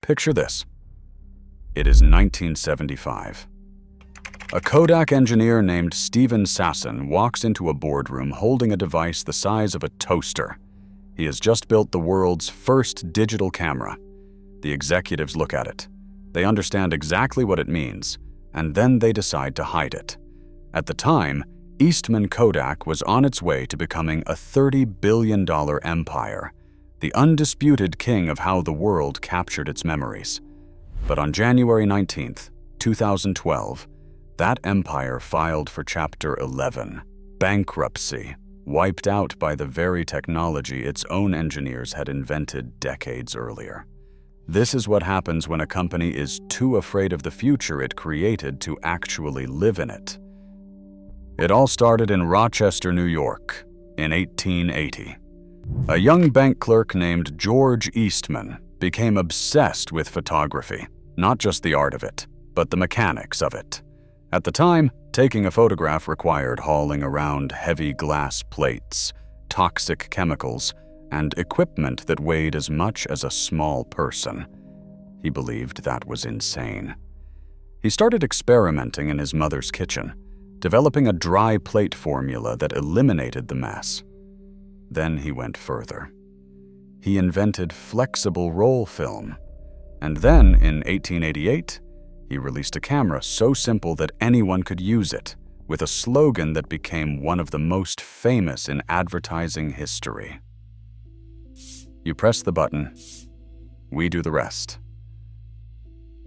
Picture this. It is 1975. A Kodak engineer named Stephen Sasson walks into a boardroom holding a device the size of a toaster. He has just built the world's first digital camera. The executives look at it. They understand exactly what it means, and then they decide to hide it. At the time, Eastman Kodak was on its way to becoming a $30 billion empire, the undisputed king of how the world captured its memories. But on January 19, 2012, that empire filed for Chapter 11, bankruptcy, wiped out by the very technology its own engineers had invented decades earlier. This is what happens when a company is too afraid of the future it created to actually live in it. It all started in Rochester, New York, in 1880. A young bank clerk named George Eastman became obsessed with photography, not just the art of it, but the mechanics of it. At the time, taking a photograph required hauling around heavy glass plates, toxic chemicals, and equipment that weighed as much as a small person. He believed that was insane. He started experimenting in his mother's kitchen, developing a dry plate formula that eliminated the mess. Then he went further. He invented flexible roll film. And then, in 1888, he released a camera so simple that anyone could use it, with a slogan that became one of the most famous in advertising history. You press the button, we do the rest.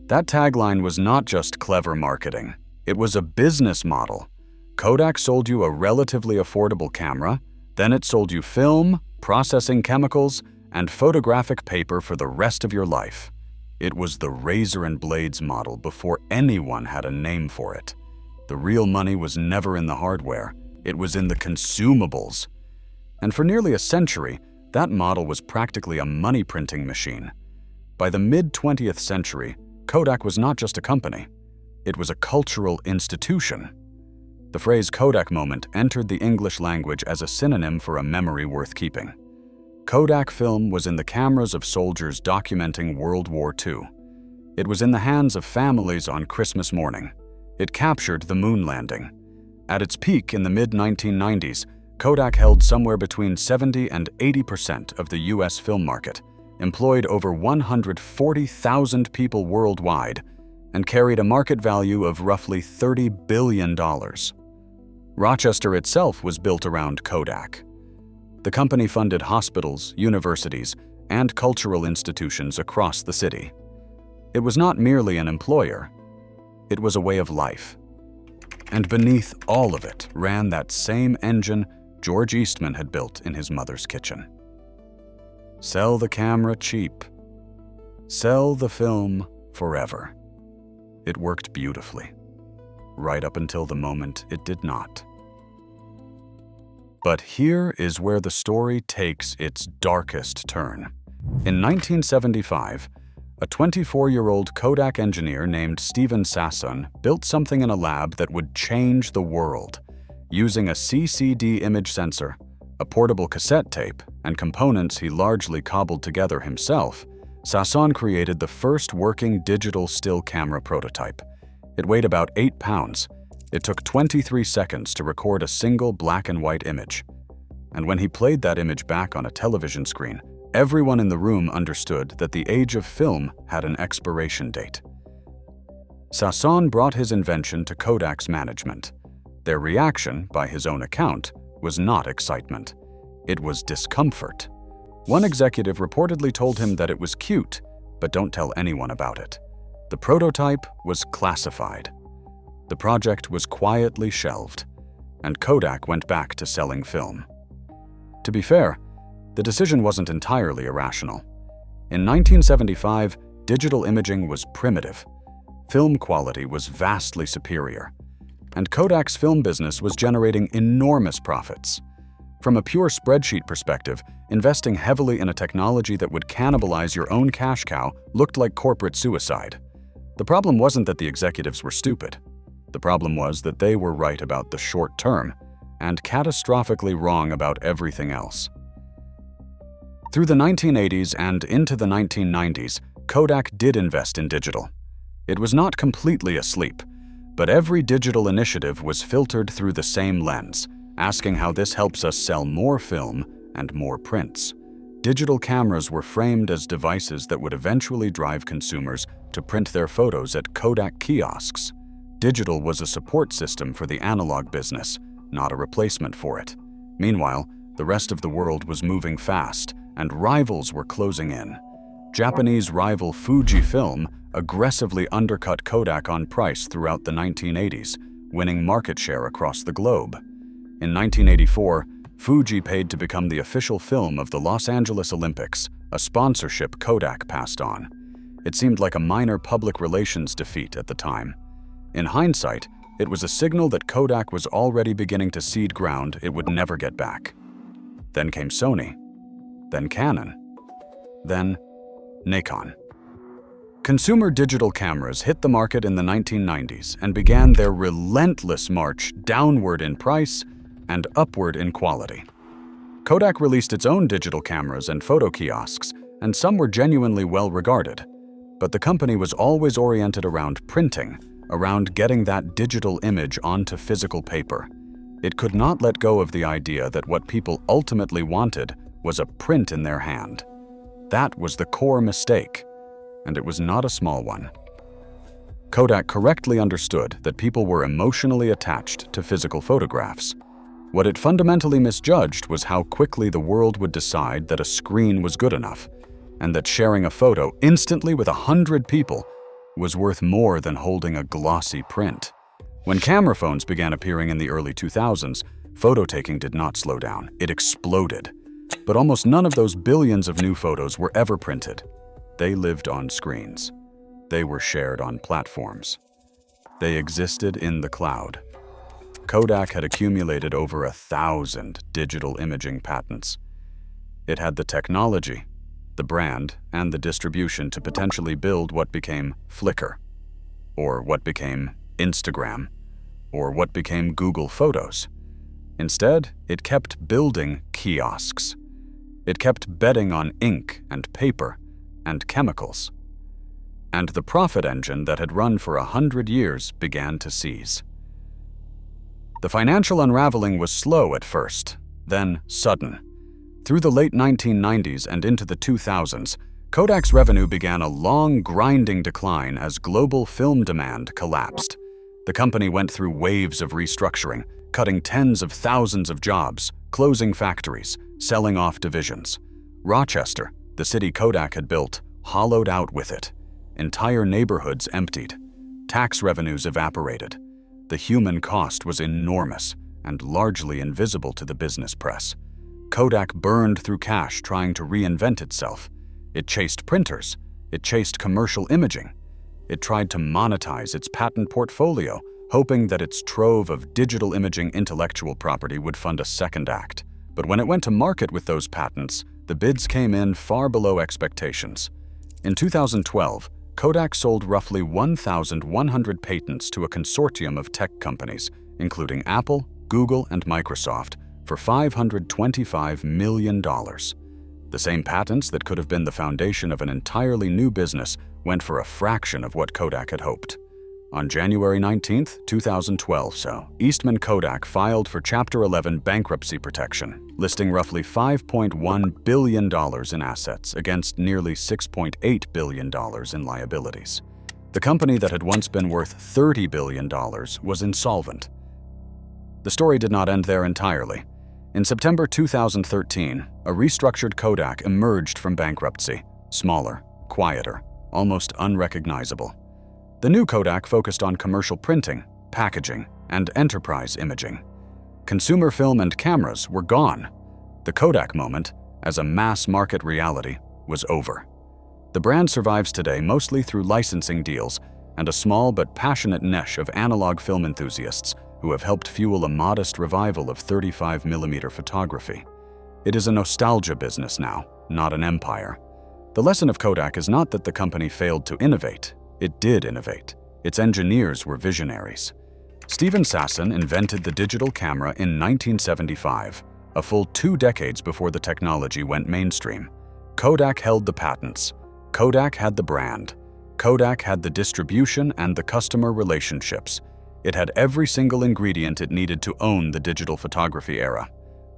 That tagline was not just clever marketing, it was a business model. Kodak sold you a relatively affordable camera, then it sold you film, processing chemicals, and photographic paper for the rest of your life. It was the razor and blades model before anyone had a name for it. The real money was never in the hardware, it was in the consumables. And for nearly a century, that model was practically a money printing machine. By the mid-20th century, Kodak was not just a company, it was a cultural institution. The phrase Kodak moment entered the English language as a synonym for a memory worth keeping. Kodak film was in the cameras of soldiers documenting World War II. It was in the hands of families on Christmas morning. It captured the moon landing. At its peak in the mid-1990s, Kodak held somewhere between 70 and 80% of the US film market, employed over 140,000 people worldwide, and carried a market value of roughly $30 billion. Rochester itself was built around Kodak. The company funded hospitals, universities, and cultural institutions across the city. It was not merely an employer, it was a way of life. And beneath all of it ran that same engine George Eastman had built in his mother's kitchen. Sell the camera cheap. Sell the film forever. It worked beautifully, right up until the moment it did not. But here is where the story takes its darkest turn. In 1975, a 24-year-old Kodak engineer named Stephen Sasson built something in a lab that would change the world. Using a CCD image sensor, a portable cassette tape, and components he largely cobbled together himself, Sasson created the first working digital still camera prototype. It weighed about 8 pounds. It took 23 seconds to record a single black and white image. And when he played that image back on a television screen, everyone in the room understood that the age of film had an expiration date. Sasson brought his invention to Kodak's management. Their reaction, by his own account, was not excitement. It was discomfort. One executive reportedly told him that it was cute, but don't tell anyone about it. The prototype was classified. The project was quietly shelved, and Kodak went back to selling film. To be fair, the decision wasn't entirely irrational. In 1975, digital imaging was primitive. Film quality was vastly superior, and Kodak's film business was generating enormous profits. From a pure spreadsheet perspective, investing heavily in a technology that would cannibalize your own cash cow looked like corporate suicide. The problem wasn't that the executives were stupid. The problem was that they were right about the short term and catastrophically wrong about everything else. Through the 1980s and into the 1990s, Kodak did invest in digital. It was not completely asleep, but every digital initiative was filtered through the same lens, asking how this helps us sell more film and more prints. Digital cameras were framed as devices that would eventually drive consumers to print their photos at Kodak kiosks. Digital was a support system for the analog business, not a replacement for it. Meanwhile, the rest of the world was moving fast, and rivals were closing in. Japanese rival Fujifilm aggressively undercut Kodak on price throughout the 1980s, winning market share across the globe. In 1984, Fuji paid to become the official film of the Los Angeles Olympics, a sponsorship Kodak passed on. It seemed like a minor public relations defeat at the time. In hindsight, it was a signal that Kodak was already beginning to cede ground it would never get back. Then came Sony, then Canon, then Nikon. Consumer digital cameras hit the market in the 1990s and began their relentless march downward in price and upward in quality. Kodak released its own digital cameras and photo kiosks, and some were genuinely well regarded. But the company was always oriented around printing, around getting that digital image onto physical paper. It could not let go of the idea that what people ultimately wanted was a print in their hand. That was the core mistake, and it was not a small one. Kodak correctly understood that people were emotionally attached to physical photographs. What it fundamentally misjudged was how quickly the world would decide that a screen was good enough, and that sharing a photo instantly with 100 people was worth more than holding a glossy print. When camera phones began appearing in the early 2000s, photo taking did not slow down, it exploded. But almost none of those billions of new photos were ever printed. They lived on screens. They were shared on platforms. They existed in the cloud. Kodak had accumulated over 1,000 digital imaging patents. It had the technology, the brand, and the distribution to potentially build what became Flickr, or what became Instagram, or what became Google Photos. Instead, it kept building kiosks. It kept betting on ink and paper and chemicals. And the profit engine that had run for 100 years began to seize. The financial unraveling was slow at first, then sudden. Through the late 1990s and into the 2000s, Kodak's revenue began a long, grinding decline as global film demand collapsed. The company went through waves of restructuring, cutting tens of thousands of jobs, closing factories, selling off divisions. Rochester, the city Kodak had built, hollowed out with it. Entire neighborhoods emptied. Tax revenues evaporated. The human cost was enormous and largely invisible to the business press. Kodak burned through cash trying to reinvent itself. It chased printers. It chased commercial imaging. It tried to monetize its patent portfolio, hoping that its trove of digital imaging intellectual property would fund a second act. But when it went to market with those patents, the bids came in far below expectations. In 2012, Kodak sold roughly 1,100 patents to a consortium of tech companies, including Apple, Google, and Microsoft, for $525 million. The same patents that could have been the foundation of an entirely new business went for a fraction of what Kodak had hoped. On January 19, 2012, Eastman Kodak filed for Chapter 11 bankruptcy protection, listing roughly $5.1 billion in assets against nearly $6.8 billion in liabilities. The company that had once been worth $30 billion was insolvent. The story did not end there entirely. In September 2013, a restructured Kodak emerged from bankruptcy, smaller, quieter, almost unrecognizable. The new Kodak focused on commercial printing, packaging, and enterprise imaging. Consumer film and cameras were gone. The Kodak moment, as a mass-market reality, was over. The brand survives today mostly through licensing deals and a small but passionate niche of analog film enthusiasts who have helped fuel a modest revival of 35mm photography. It is a nostalgia business now, not an empire. The lesson of Kodak is not that the company failed to innovate. It did innovate. Its engineers were visionaries. Stephen Sasson invented the digital camera in 1975, a full 2 decades before the technology went mainstream. Kodak held the patents. Kodak had the brand. Kodak had the distribution and the customer relationships. It had every single ingredient it needed to own the digital photography era.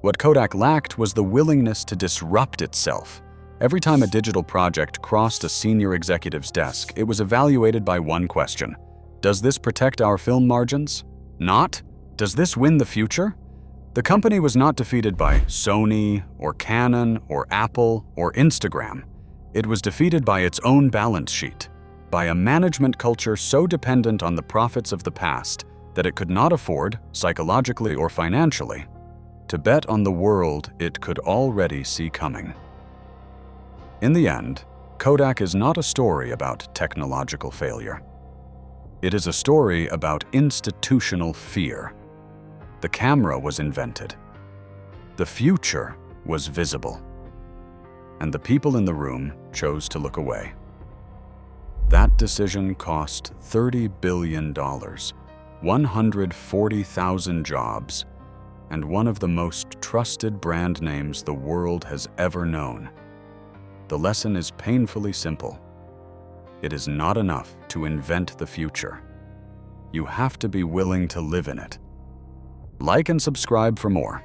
What Kodak lacked was the willingness to disrupt itself. Every time a digital project crossed a senior executive's desk, it was evaluated by one question. Does this protect our film margins? Not? Does this win the future? The company was not defeated by Sony, or Canon, or Apple, or Instagram. It was defeated by its own balance sheet, by a management culture so dependent on the profits of the past that it could not afford, psychologically or financially, to bet on the world it could already see coming. In the end, Kodak is not a story about technological failure. It is a story about institutional fear. The camera was invented. The future was visible. And the people in the room chose to look away. That decision cost $30 billion, 140,000 jobs, and one of the most trusted brand names the world has ever known. The lesson is painfully simple. It is not enough to invent the future. You have to be willing to live in it. Like and subscribe for more.